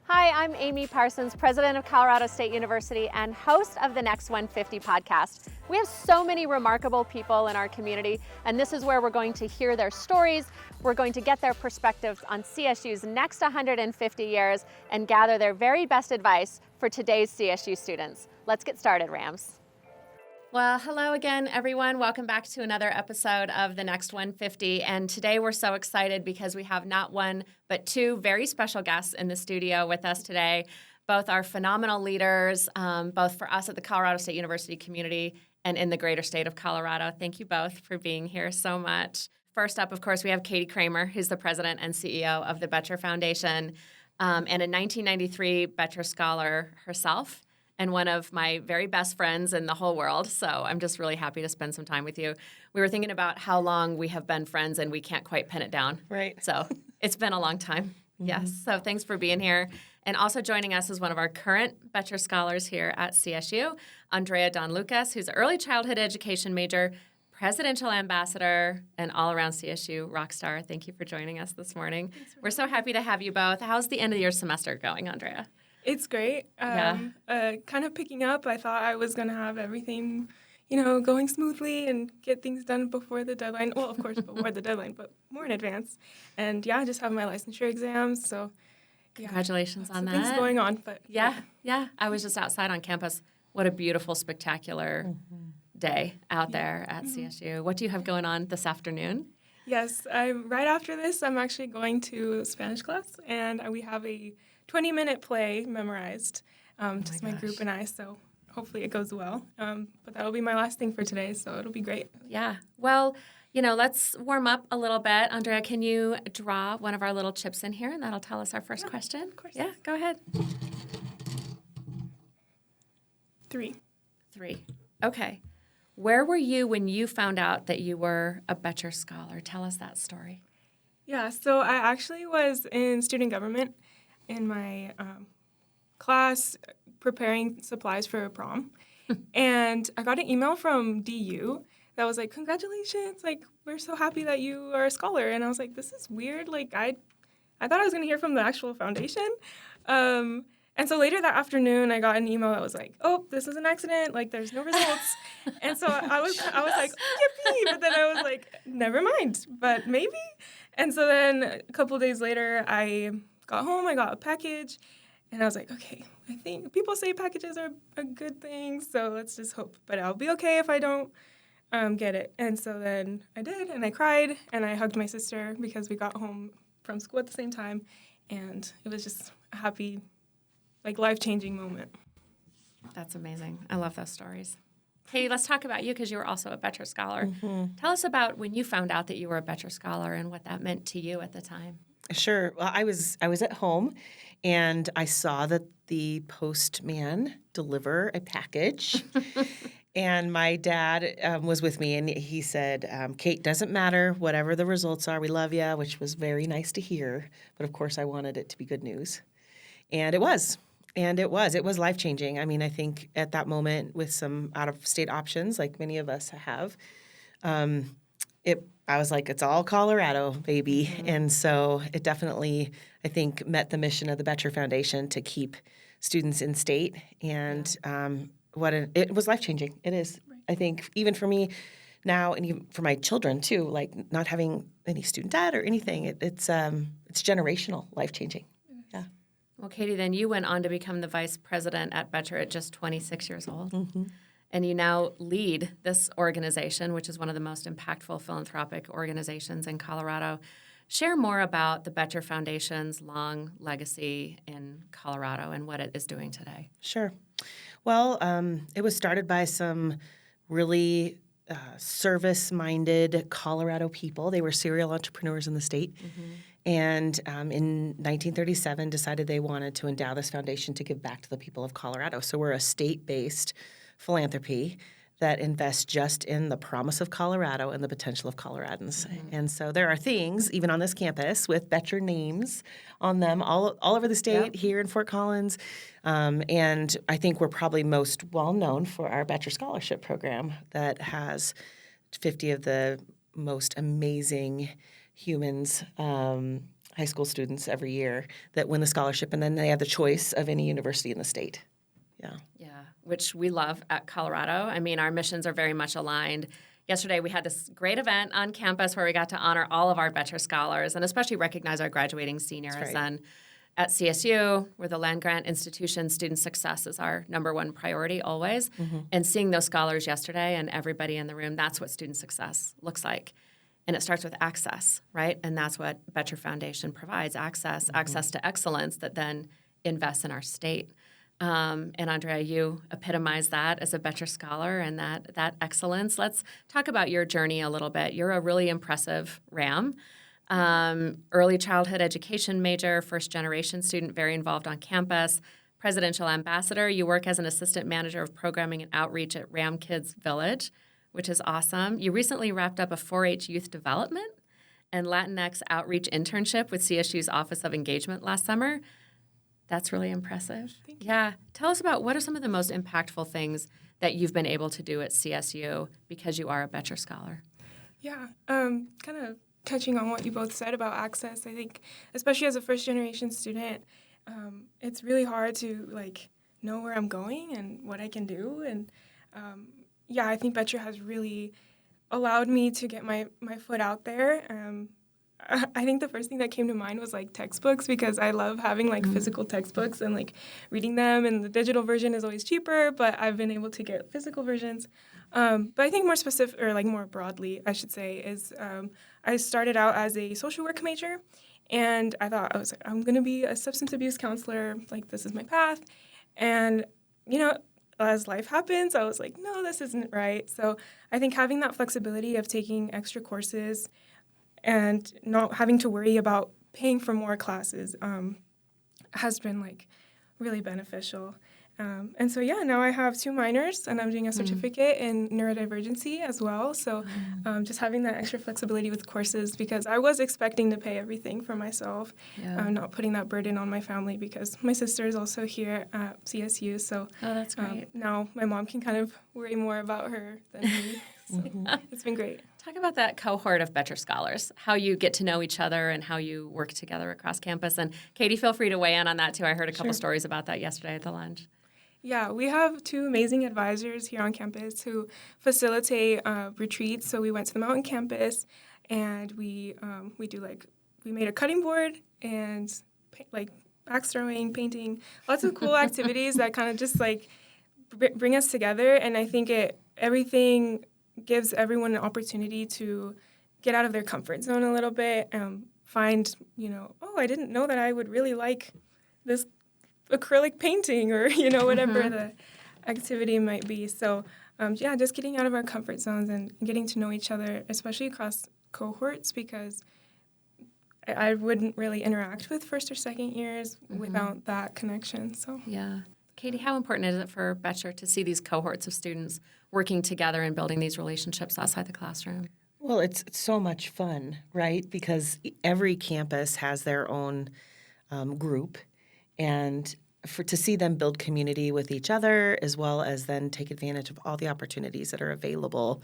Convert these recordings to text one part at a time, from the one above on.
Hi, I'm Amy Parsons, president of Colorado State University and host of the Next 150 podcast. We have so many remarkable people in our community, and this is where we're going to hear their stories. We're going to get their perspectives on CSU's next 150 years and gather their very best advice for today's CSU students. Let's get started, Rams. Well, hello again, everyone. Welcome back to another episode of the Next 150. And today we're so excited because we have not one, but two very special guests in the studio with us today. Both are phenomenal leaders, both for us at the Colorado State University community and in the greater state of Colorado. Thank you both for being here so much. First up, of course, we have Katie Kramer, who's the president and CEO of the Boettcher Foundation, and a 1993 Boettcher Scholar herself, and one of my very best friends in the whole world. So I'm just really happy to spend some time with you. We were thinking about how long we have been friends, and we can't quite pin it down. Right. So it's been a long time. Mm-hmm. Yes. So thanks for being here. And also joining us is one of our current Boettcher Scholars here at CSU, Andrea Donlucas, who's an early childhood education major, presidential ambassador, and all-around CSU rock star. Thank you for joining us this morning. We're so happy to have you both. How's the end of your semester going, Andrea? It's great. Kind of picking up. I thought I was going to have everything, going smoothly and get things done before the deadline. Well, of course, before the deadline, but more in advance. And I just have my licensure exams. So, congratulations on that. Things going on, but yeah. I was just outside on campus. What a beautiful, spectacular day out there at CSU. What do you have going on this afternoon? Yes, right after this, I'm actually going to Spanish class, and we have a 20-minute play memorized, just my group and I, so hopefully it goes well. But that'll be my last thing for today, so it'll be great. Yeah. Well, let's warm up a little bit. Andrea, can you draw one of our little chips in here, and that'll tell us our first question? Of course. Yeah, go ahead. 3. Okay. Where were you when you found out that you were a Boettcher Scholar? Tell us that story. Yeah, so I actually was in student government in my class preparing supplies for a prom. And I got an email from DU that was like, congratulations, we're so happy that you are a scholar. And I was like, this is weird. I thought I was going to hear from the actual foundation. And so later that afternoon, I got an email that was like, oh, this is an accident. There's no results. And so I was like, yippee. But then I was like, never mind, but maybe. And so then a couple of days later, I got home, I got a package, and I was like, okay, I think people say packages are a good thing, so let's just hope. But I'll be okay if I don't get it. And so then I did, and I cried, and I hugged my sister because we got home from school at the same time, and it was just a happy, life-changing moment. That's amazing. I love those stories. Hey, let's talk about you because you were also a Boettcher Scholar. Mm-hmm. Tell us about when you found out that you were a Boettcher Scholar and what that meant to you at the time. Sure. Well, I was at home, and I saw that the postman deliver a package, and my dad was with me, and he said, Kate, doesn't matter, whatever the results are, we love you, which was very nice to hear. But, of course, I wanted it to be good news. And it was. And it was life-changing. I mean, I think at that moment with some out-of-state options, like many of us have, I was like, it's all Colorado, baby. Mm-hmm. And so it definitely, I think, met the mission of the Boettcher Foundation to keep students in state. And it was life-changing. It is. Right. I think even for me now and even for my children, too, not having any student debt or anything, it's generational, life-changing. Yeah. Well, Katie, then you went on to become the vice president at Boettcher at just 26 years old. Mm-hmm. And you now lead this organization, which is one of the most impactful philanthropic organizations in Colorado. Share more about the Boettcher Foundation's long legacy in Colorado and what it is doing today. Sure. Well, it was started by some really service-minded Colorado people. They were serial entrepreneurs in the state. Mm-hmm. And in 1937 decided they wanted to endow this foundation to give back to the people of Colorado. So we're a state-based philanthropy that invests just in the promise of Colorado and the potential of Coloradans. Mm-hmm. And so there are things, even on this campus, with Boettcher names on them all over the state, here in Fort Collins. And I think we're probably most well-known for our Boettcher Scholarship program that has 50 of the most amazing humans high school students every year that win the scholarship, and then they have the choice of any university in the state. Yeah. Yeah, which we love at Colorado. I mean, our missions are very much aligned. Yesterday, we had this great event on campus where we got to honor all of our Boettcher Scholars and especially recognize our graduating seniors. That's right. And at CSU, we're the land-grant institution, student success is our number one priority always. And seeing those scholars yesterday and everybody in the room, that's what student success looks like. And it starts with access, right? And that's what Boettcher Foundation provides, access to excellence that then invests in our state. And Andrea, you epitomize that as a Boettcher Scholar and that excellence. Let's talk about your journey a little bit. You're a really impressive RAM. Early childhood education major, first-generation student, very involved on campus, presidential ambassador. You work as an assistant manager of programming and outreach at Ram Kids Village, which is awesome. You recently wrapped up a 4-H youth development and Latinx outreach internship with CSU's Office of Engagement last summer. That's really impressive. Thank you. Yeah. Tell us about what are some of the most impactful things that you've been able to do at CSU because you are a Boettcher Scholar? Yeah, kind of touching on what you both said about access, I think, especially as a first-generation student, it's really hard to, know where I'm going and what I can do. And, I think Boettcher has really allowed me to get my foot out there. I think the first thing that came to mind was, textbooks, because I love having, physical textbooks and, reading them. And the digital version is always cheaper, but I've been able to get physical versions. But I think more specific, or more broadly, I should say, is I started out as a social work major, and I thought, I'm going to be a substance abuse counselor, this is my path. And, as life happens, I was like, no, this isn't right. So I think having that flexibility of taking extra courses and not having to worry about paying for more classes has been, really beneficial. And so, now I have 2 minors, and I'm doing a certificate in neurodivergency as well. So just having that extra flexibility with courses, because I was expecting to pay everything for myself, not putting that burden on my family, because my sister is also here at CSU. So that's great. Now my mom can kind of worry more about her than me. So it's been great. Talk about that cohort of Boettcher Scholars, how you get to know each other and how you work together across campus. And Katie, feel free to weigh in on that too. I heard a couple stories about that yesterday at the lunch. Yeah, we have 2 amazing advisors here on campus who facilitate retreats. So we went to the mountain campus, and we made a cutting board and axe throwing, painting, lots of cool activities that kind of just bring us together. And I think everything gives everyone an opportunity to get out of their comfort zone a little bit and find, I didn't know that I would really like this acrylic painting, or whatever the activity might be. So just getting out of our comfort zones and getting to know each other, especially across cohorts, because I wouldn't really interact with first or second years without that connection. So Katie, how important is it for Boettcher to see these cohorts of students working together and building these relationships outside the classroom? Well, it's so much fun, right? Because every campus has their own group, and to see them build community with each other, as well as then take advantage of all the opportunities that are available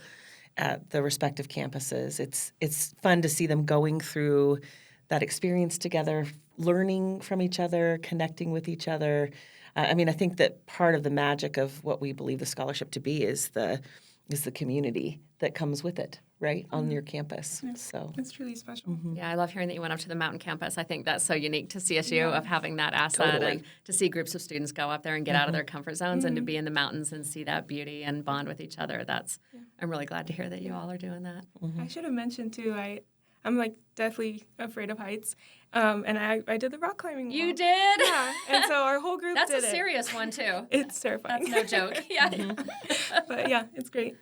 at the respective campuses. It's fun to see them going through that experience together, learning from each other, connecting with each other. I think that part of the magic of what we believe the scholarship to be is the community that comes with it, right, on your campus. Yeah, so it's truly special. Yeah, I love hearing that you went up to the mountain campus. I think that's so unique to CSU of having that asset and to see groups of students go up there and get out of their comfort zones and to be in the mountains and see that beauty and bond with each other. I'm really glad to hear that you all are doing that. I should have mentioned too, I'm deathly afraid of heights, and I did the rock climbing wall. You did? Yeah, and so our whole group That's did a serious one too. It's terrifying. That's no joke. Yeah. But yeah, it's great.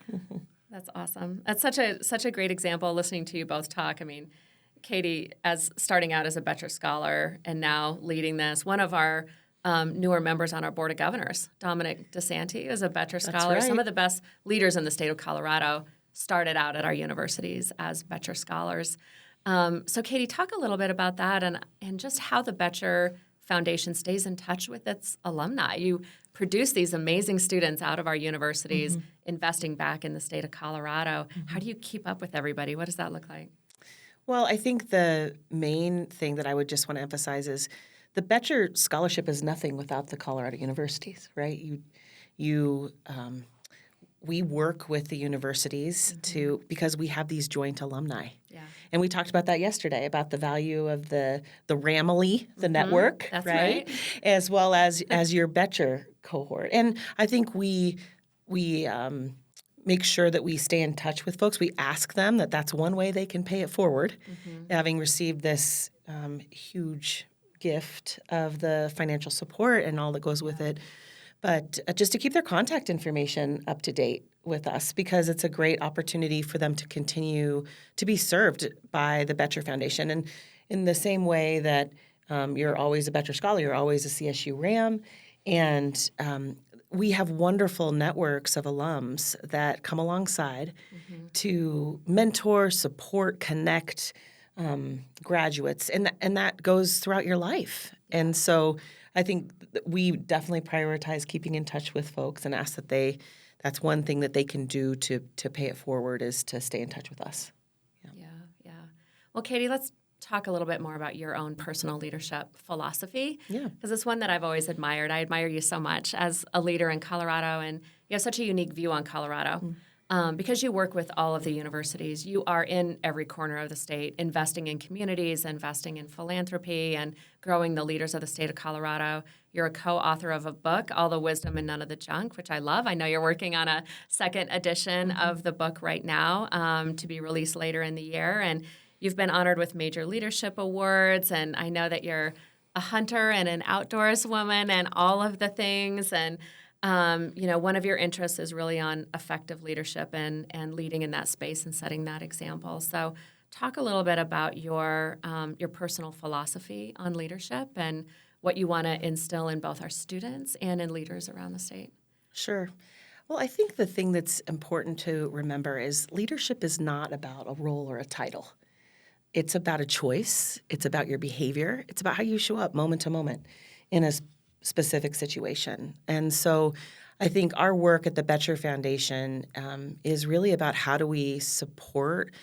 That's awesome. That's such a great example listening to you both talk. I mean, Katie, as starting out as a Boettcher Scholar and now leading this, one of our newer members on our Board of Governors, Dominic DeSanti, is a Boettcher Scholar. Right. Some of the best leaders in the state of Colorado started out at our universities as Boettcher Scholars. So Katie, talk a little bit about that and just how the Boettcher Foundation stays in touch with its alumni. You produce these amazing students out of our universities, investing back in the state of Colorado. How do you keep up with everybody? What does that look like? Well, I think the main thing that I would just want to emphasize is the Boettcher Scholarship is nothing without the Colorado universities, right? We work with the universities because we have these joint alumni. Yeah. And we talked about that yesterday, about the value of the Ramily, the network, That's right? As well as your Boettcher cohort. And I think we make sure that we stay in touch with folks. We ask them that's one way they can pay it forward, having received this huge gift of the financial support and all that goes with it. But just to keep their contact information up to date with us, because it's a great opportunity for them to continue to be served by the Boettcher Foundation. And in the same way that you're always a Boettcher Scholar, you're always a CSU RAM. And we have wonderful networks of alums that come alongside to mentor, support, connect graduates. And that goes throughout your life. And so I think we definitely prioritize keeping in touch with folks and ask that that's one thing that they can do to pay it forward is to stay in touch with us. Yeah. Well, Katie, let's talk a little bit more about your own personal leadership philosophy. Yeah. Because it's one that I've always admired. I admire you so much as a leader in Colorado, and you have such a unique view on Colorado. Because you work with all of the universities, you are in every corner of the state, investing in communities, investing in philanthropy, and growing the leaders of the state of Colorado. You're a co-author of a book, All the Wisdom and None of the Junk, which I love. I know you're working on a second edition of the book right now to be released later in the year. And you've been honored with major leadership awards, and I know that you're a hunter and an outdoors woman and all of the things. And one of your interests is really on effective leadership and leading in that space and setting that example. So talk a little bit about your personal philosophy on leadership and what you want to instill in both our students and in leaders around the state. Sure. Well, I think the thing that's important to remember is leadership is not about a role or a title. It's about a choice. It's about your behavior. It's about how you show up moment to moment in a specific situation. And so I think our work at the Boettcher Foundation is really about how do we support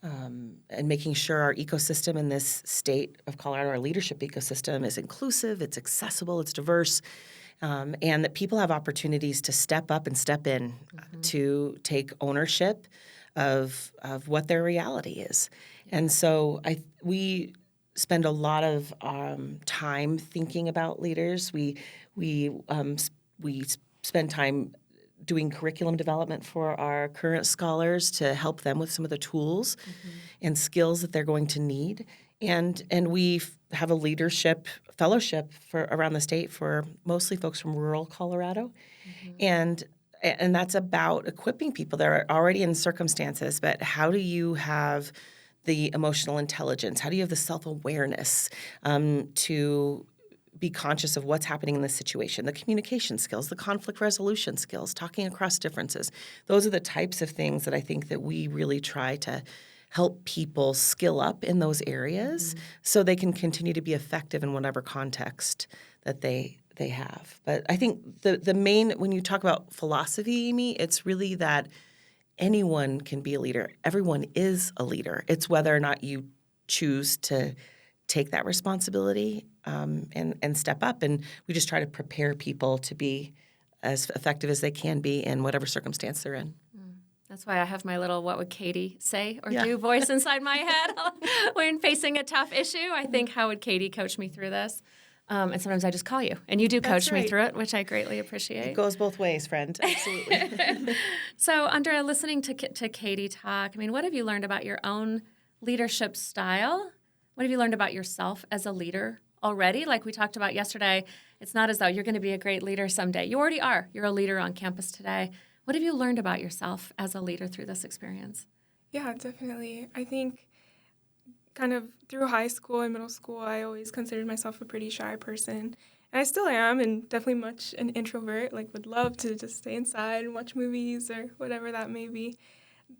and making sure our ecosystem in this state of Colorado, our leadership ecosystem, is inclusive, it's accessible, it's diverse, and that people have opportunities to step up and step in to take ownership of what their reality is. And so we spend a lot of time thinking about leaders. We spend time doing curriculum development for our current scholars to help them with some of the tools and skills that they're going to need. And we have a leadership fellowship for around the state for mostly folks from rural Colorado. And that's about equipping people that are already in circumstances, but how do you have the emotional intelligence? How do you have the self-awareness to be conscious of what's happening in this situation, the communication skills, the conflict resolution skills, talking across differences? Those are the types of things that I think that we really try to help people skill up in those areas so they can continue to be effective in whatever context that they have. But I think the main, when you talk about philosophy, Amy, it's really that anyone can be a leader. Everyone is a leader. It's whether or not you choose to take that responsibility and step up. And we just try to prepare people to be as effective as they can be in whatever circumstance they're in. That's why I have my little what would Katie say or do voice inside my head when facing a tough issue. I think, how would Katie coach me through this? And sometimes I just call you, and you do coach me through it, which I greatly appreciate. It goes both ways, friend. Absolutely. So, Andrea, listening to Katie talk, I mean, what have you learned about your own leadership style? What have you learned about yourself as a leader already? Like we talked about yesterday, it's not as though you're going to be a great leader someday. You already are. You're a leader on campus today. What have you learned about yourself as a leader through this experience? Yeah, definitely. I think kind of through high school and middle school, I always considered myself a pretty shy person. And I still am, and definitely much an introvert, like would love to just stay inside and watch movies or whatever that may be.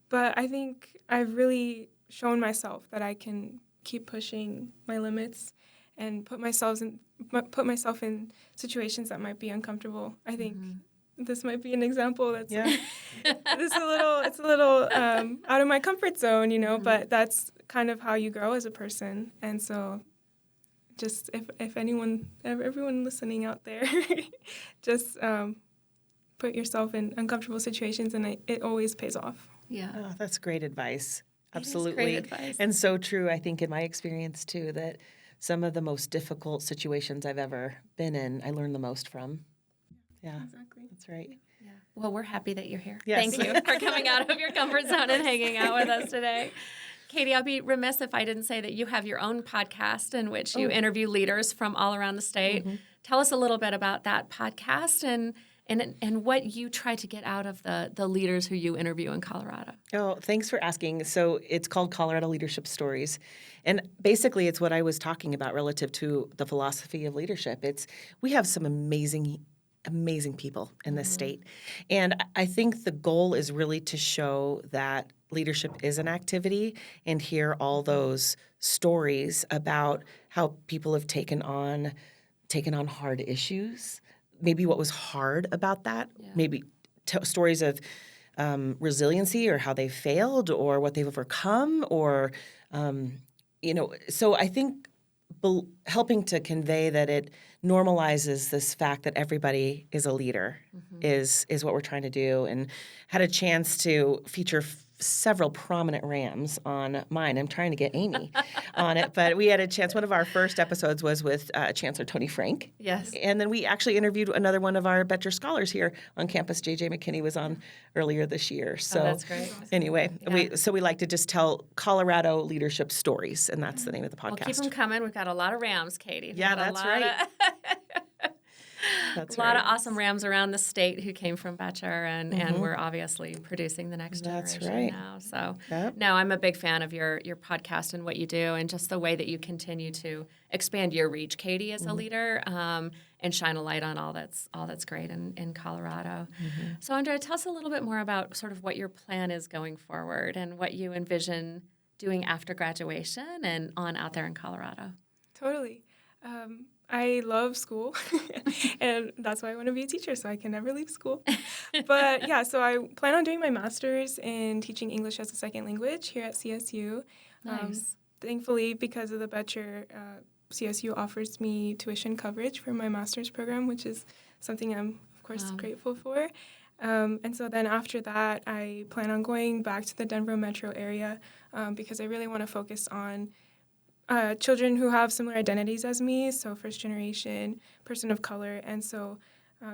But I think I've really shown myself that I can keep pushing my limits and put myself in situations that might be uncomfortable. I think this might be an example that's Yeah. it's a little out of my comfort zone, but that's kind of how you grow as a person. And so just if everyone listening out there, just put yourself in uncomfortable situations, and it always pays off. Yeah. Oh, that's great advice. It is Absolutely. great advice. And so true, I think, in my experience, too, that some of the most difficult situations I've ever been in, I learned the most from. Yeah, Exactly. that's right. Yeah. Well, we're happy that you're here. Yes. Thank you for coming out of your comfort zone and hanging out with us today. Katie, I'll be remiss if I didn't say that you have your own podcast in which you interview leaders from all around the state. Tell us a little bit about that podcast and what you try to get out of the leaders who you interview in Colorado. Oh, thanks for asking. So it's called Colorado Leadership Stories. And basically it's what I was talking about relative to the philosophy of leadership. We have some amazing people in this state. And I think the goal is really to show that leadership is an activity and hear all those stories about how people have taken on hard issues. Maybe what was hard about that, maybe stories of resiliency or how they failed or what they've overcome or, so I think helping to convey that it normalizes this fact that everybody is a leader is what we're trying to do, and had a chance to feature several prominent Rams on mine. I'm trying to get Amy on it, but we had a chance. One of our first episodes was with Chancellor Tony Frank. Yes. And then we actually interviewed another one of our Boettcher Scholars here on campus. J.J. McKinney was on earlier this year. So that's great. Anyway, we like to just tell Colorado leadership stories, and that's the name of the podcast. Well, keep them coming. We've got a lot of Rams, Katie. Yeah, that's right. That's a lot right. of awesome Rams around the state who came from Boettcher, and we're obviously producing the next generation right. now. So, Yep. no, I'm a big fan of your podcast and what you do, and just the way that you continue to expand your reach, Katie, as a leader, and shine a light on all that's great in Colorado. So, Andrea, tell us a little bit more about sort of what your plan is going forward and what you envision doing after graduation and on out there in Colorado. Totally. I love school, and that's why I want to be a teacher, so I can never leave school. But yeah, so I plan on doing my master's in teaching English as a second language here at CSU. Nice. Thankfully, because of the Boettcher, CSU offers me tuition coverage for my master's program, which is something I'm, of course, grateful for. And so then after that, I plan on going back to the Denver metro area because I really want to focus on children who have similar identities as me, so first generation, person of color. And so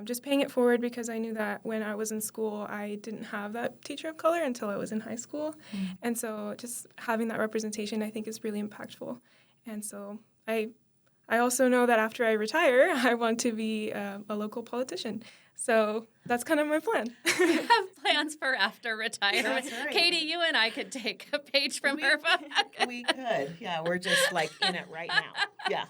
just paying it forward because I knew that when I was in school, I didn't have that teacher of color until I was in high school. And so just having that representation, I think, is really impactful. And so I also know that after I retire, I want to be a local politician. So that's kind of my plan. You have plans for after retirement. That's right. Katie, you and I could take a page from her book. We could. Yeah, we're just like in it right now. Yeah.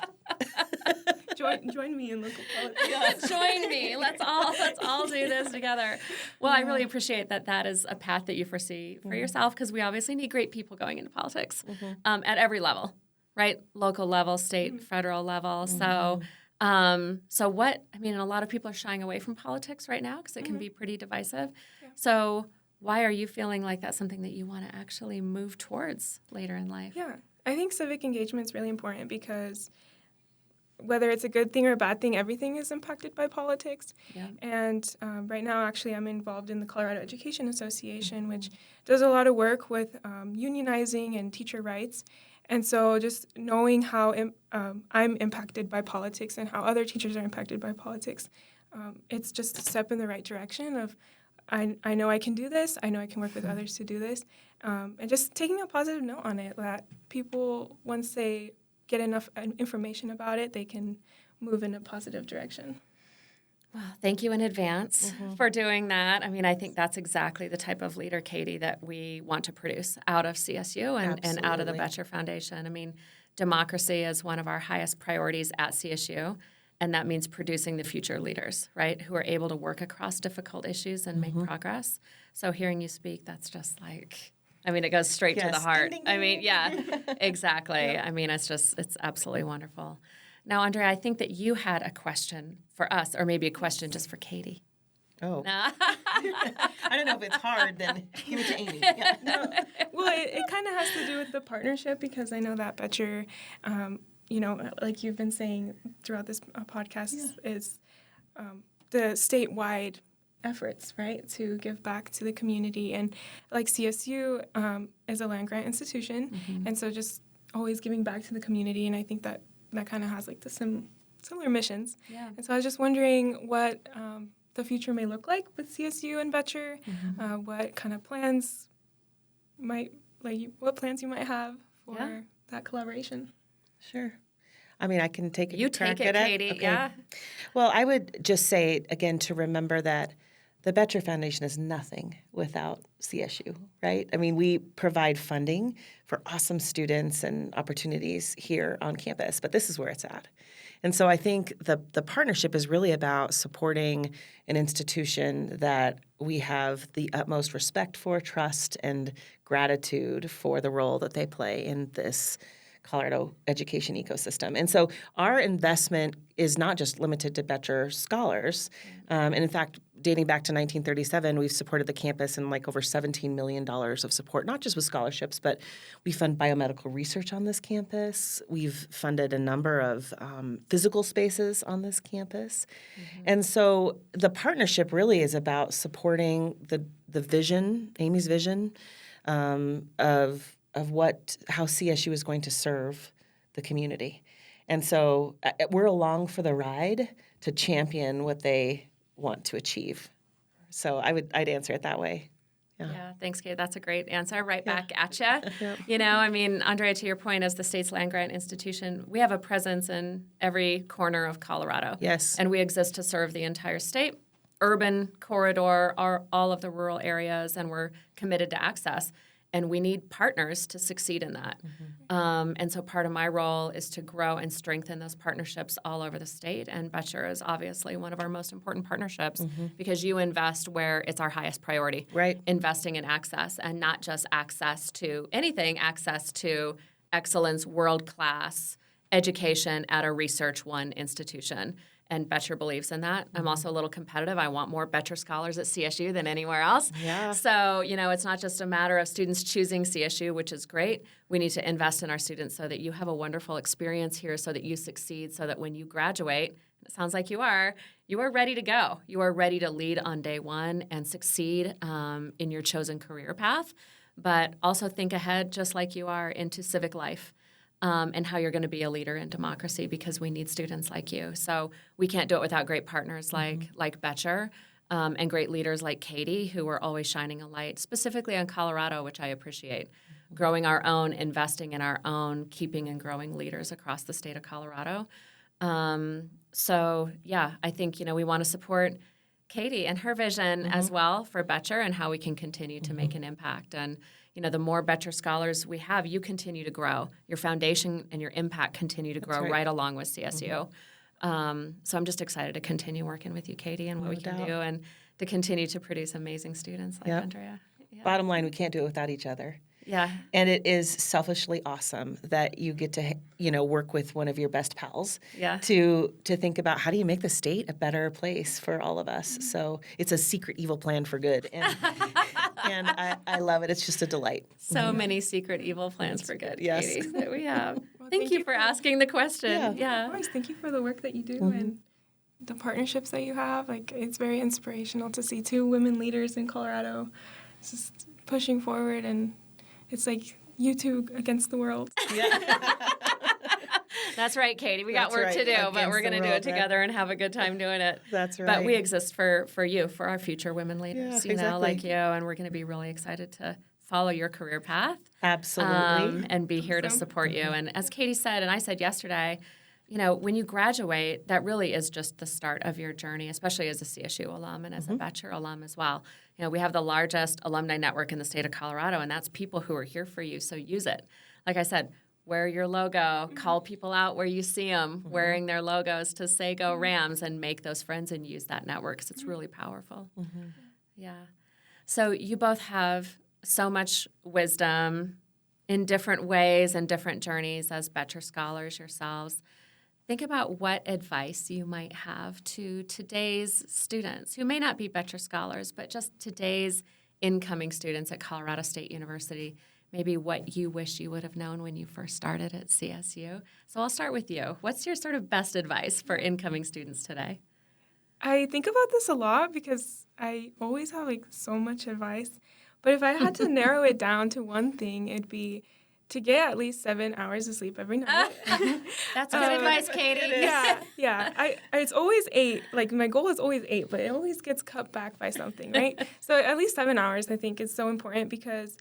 Join me in local politics. Join me. Let's all do this together. Well, I really appreciate that is a path that you foresee for yourself, because we obviously need great people going into politics at every level, right? Local level, state, federal level. So a lot of people are shying away from politics right now because it can be pretty divisive. Yeah. So why are you feeling like that's something that you want to actually move towards later in life? Yeah, I think civic engagement is really important because whether it's a good thing or a bad thing, everything is impacted by politics. Yeah. And right now, actually, I'm involved in the Colorado Education Association, which does a lot of work with unionizing and teacher rights. And so just knowing how I'm impacted by politics and how other teachers are impacted by politics, it's just a step in the right direction of I know I can do this, I know I can work with others to do this, and just taking a positive note on it that people, once they get enough information about it, they can move in a positive direction. Well, thank you in advance for doing that. I mean, I think that's exactly the type of leader, Katie, that we want to produce out of CSU and out of the Boettcher Foundation. I mean, democracy is one of our highest priorities at CSU, and that means producing the future leaders, right, who are able to work across difficult issues and make progress. So hearing you speak, that's just like, I mean, it goes straight to the heart. Ding, ding, ding. I mean, yeah, exactly. Yep. I mean, it's absolutely wonderful. Now, Andrea, I think that you had a question for us, or maybe a question just for Katie. Oh. No. I don't know if it's hard, then give it to Amy. Yeah. Well, it kind of has to do with the partnership because I know that Boettcher, like you've been saying throughout this podcast, is the statewide efforts, right, to give back to the community. And like CSU is a land grant institution, and so just always giving back to the community. And I think that kind of has like the similar missions. Yeah. And so I was just wondering what the future may look like with CSU and Boettcher, what kind of plans what plans you might have for that collaboration. Sure. I mean, I can take a You crack take it, at Katie. Okay. Yeah. Well, I would just say, again, to remember that the Boettcher Foundation is nothing without CSU, right? I mean, we provide funding for awesome students and opportunities here on campus, but this is where it's at. And so I think the partnership is really about supporting an institution that we have the utmost respect for, trust, and gratitude for the role that they play in this Colorado education ecosystem. And so our investment is not just limited to Boettcher Scholars. And in fact, dating back to 1937, we've supported the campus in like over $17 million of support, not just with scholarships, but we fund biomedical research on this campus. We've funded a number of physical spaces on this campus. And so the partnership really is about supporting the vision, Amy's vision, of how CSU is going to serve the community. And so we're along for the ride to champion what they want to achieve. So I'd answer it that way. Yeah, thanks, Kate. That's a great answer. Right back at you. You know, I mean, Andrea, to your point, as the state's land grant institution, we have a presence in every corner of Colorado. Yes. And we exist to serve the entire state, urban corridor, all of the rural areas, and we're committed to access. And we need partners to succeed in that. And so part of my role is to grow and strengthen those partnerships all over the state. And Boettcher is obviously one of our most important partnerships because you invest where it's our highest priority. Right. Investing in access, and not just access to anything, access to excellence, world-class education at a Research One institution. And Boettcher believes in that. I'm also a little competitive. I want more Boettcher Scholars at CSU than anywhere else. Yeah. So, it's not just a matter of students choosing CSU, which is great. We need to invest in our students so that you have a wonderful experience here, so that you succeed, so that when you graduate, it sounds like you are ready to go. You are ready to lead on day one and succeed in your chosen career path, but also think ahead, just like you are, into civic life. And how you're going to be a leader in democracy, because we need students like you. So we can't do it without great partners like Boettcher, and great leaders like Katie, who are always shining a light, specifically on Colorado, which I appreciate. Growing our own, investing in our own, keeping and growing leaders across the state of Colorado. I think, we want to support Katie and her vision as well for Boettcher, and how we can continue to make an impact. And the more Boettcher Scholars we have, you continue to grow. Your foundation and your impact continue to grow right along with CSU. So I'm just excited to continue working with you, Katie, and what we can do, and to continue to produce amazing students like Andrea. Yeah. Bottom line, we can't do it without each other. Yeah. And it is selfishly awesome that you get to, work with one of your best pals to think about how do you make the state a better place for all of us. So it's a secret evil plan for good. And I love it. It's just a delight. So many secret evil plans for good, Yes. Katie, that we have. Well, thank you for asking the question. Of course. Thank you for the work that you do and the partnerships that you have. Like, it's very inspirational to see two women leaders in Colorado just pushing forward, and it's like you two against the world. That's right, Katie. We got work to do, but we're going to do it together and have a good time doing it. That's right. But we exist for you, for our future women leaders, exactly. like you, and we're going to be really excited to follow your career path. Absolutely. And be here to support you. And as Katie said, and I said yesterday, when you graduate, that really is just the start of your journey, especially as a CSU alum and as a Boettcher alum as well. We have the largest alumni network in the state of Colorado, and that's people who are here for you, so use it. Like I said, wear your logo, call people out where you see them wearing their logos to say go Rams, and make those friends and use that network, because it's really powerful. Yeah. So you both have so much wisdom in different ways and different journeys as Boettcher Scholars yourselves. think about what advice you might have to today's students who may not be Boettcher Scholars, but just today's incoming students at Colorado State University, maybe what you wish you would have known when you first started at CSU. So I'll start with you. What's your sort of best advice for incoming students today? I think about this a lot because I always have like so much advice. But if I had to narrow it down to one thing, it'd be to get at least 7 hours of sleep every night. That's good advice, Katie. Yeah. It's always 8. Like my goal is always 8, but it always gets cut back by something, right? So at least 7 hours, I think, is so important because,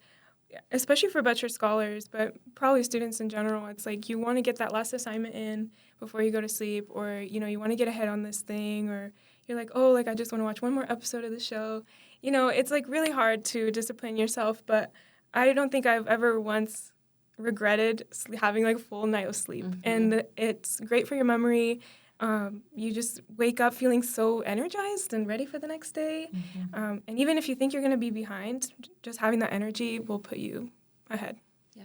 especially for Boettcher Scholars, but probably students in general, it's like you want to get that last assignment in before you go to sleep, or you want to get ahead on this thing, or you're like, oh, like I just want to watch one more episode of the show. It's like really hard to discipline yourself, but I don't think I've ever once regretted having like a full night of sleep. And it's great for your memory. You just wake up feeling so energized and ready for the next day. And even if you think you're going to be behind, just having that energy will put you ahead. Yeah.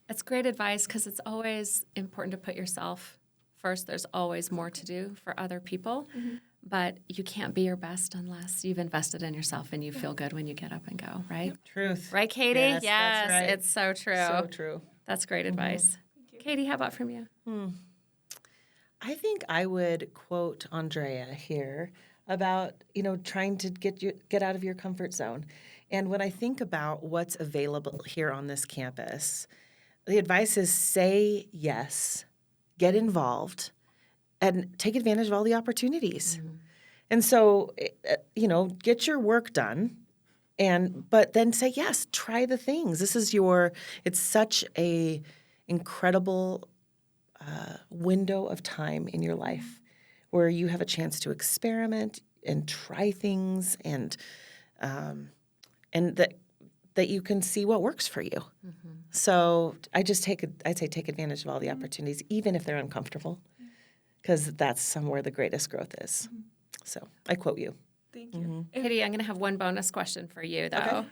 It's great advice because it's always important to put yourself first. There's always more to do for other people, but you can't be your best unless you've invested in yourself and you feel good when you get up and go, right? Truth. Right, Katie? Yes, that's right. It's so true. So true. That's great advice. Katie, how about from you? I think I would quote Andrea here about, trying to get out of your comfort zone. And when I think about what's available here on this campus, the advice is say yes, get involved, and take advantage of all the opportunities. And so, get your work done, but then say yes, try the things. It's such a incredible window of time in your life where you have a chance to experiment and try things and that you can see what works for you. So I'd say take advantage of all the opportunities, even if they're uncomfortable, because that's somewhere the greatest growth is. So I quote you. Thank you. Katie, I'm going to have one bonus question for you, though,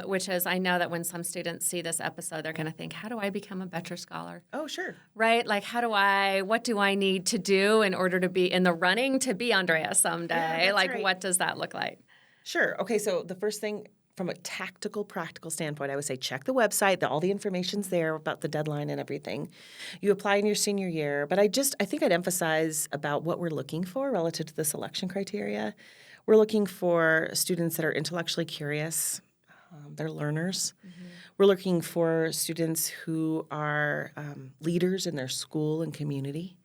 which is I know that when some students see this episode, they're going to think, how do I become a Boettcher Scholar? Oh, sure. Right? Like, what do I need to do in order to be in the running to be Andrea someday? Yeah, like, right. what does that look like? Sure. Okay, so the first thing, from a tactical, practical standpoint, I would say check the website. All the information's there about the deadline and everything. You apply in your senior year. But I think I'd emphasize about what we're looking for relative to the selection criteria. We're looking for students that are intellectually curious. They're learners. We're looking for students who are leaders in their school and community.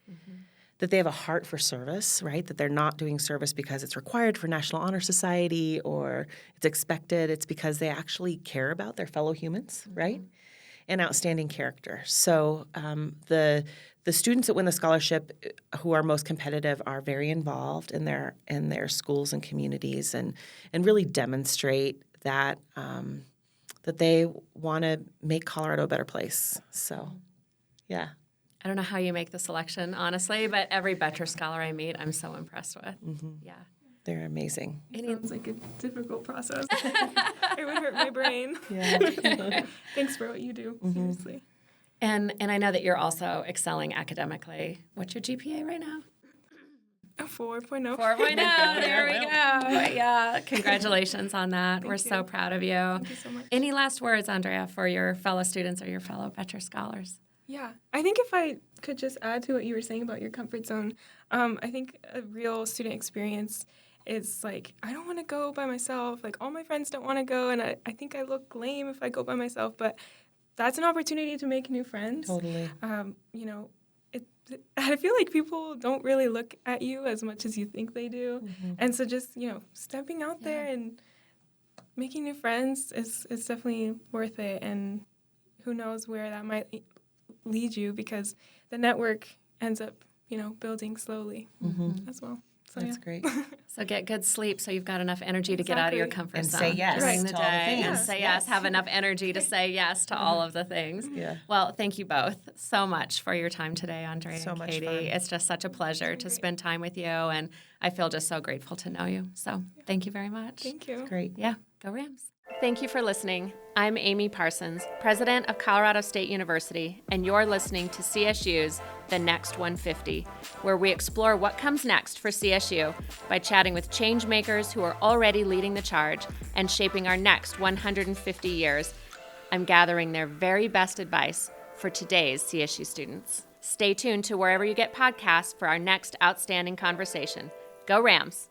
That they have a heart for service, right? That they're not doing service because it's required for National Honor Society or it's expected. It's because they actually care about their fellow humans, right? And outstanding character. So the students that win the scholarship who are most competitive are very involved in their schools and communities and really demonstrate that that they want to make Colorado a better place. So, yeah. I don't know how you make the selection, honestly, but every Boettcher Scholar I meet, I'm so impressed with. Yeah. They're amazing. It sounds like a difficult process. It would hurt my brain. Yeah. Thanks for what you do, seriously. And I know that you're also excelling academically. What's your GPA right now? A 4.0. 4.0. There we go. Yeah. Congratulations on that. We're so proud of you. Thank you so much. Any last words, Andrea, for your fellow students or your fellow Boettcher Scholars? Yeah, I think if I could just add to what you were saying about your comfort zone, I think a real student experience is like, I don't want to go by myself. Like, all my friends don't want to go, and I think I look lame if I go by myself, but that's an opportunity to make new friends. Totally. I feel like people don't really look at you as much as you think they do. And so just, stepping out there and making new friends is definitely worth it, and who knows where that might lead you, because the network ends up, building slowly as well. So, That's great. So get good sleep so you've got enough energy to get out of your comfort And zone say yes during the to all the day. things. And say yes. Have enough energy to say yes to all of the things. Yeah. Well, thank you both so much for your time today, Andrea So and much Katie. fun. It's just such a pleasure to spend time with you, and I feel just so grateful to know you. So thank you very much. Thank you. Great. Yeah, go Rams. Thank you for listening. I'm Amy Parsons, president of Colorado State University, and you're listening to CSU's The Next 150, where we explore what comes next for CSU by chatting with change makers who are already leading the charge and shaping our next 150 years. I'm gathering their very best advice for today's CSU students. Stay tuned to wherever you get podcasts for our next outstanding conversation. Go Rams!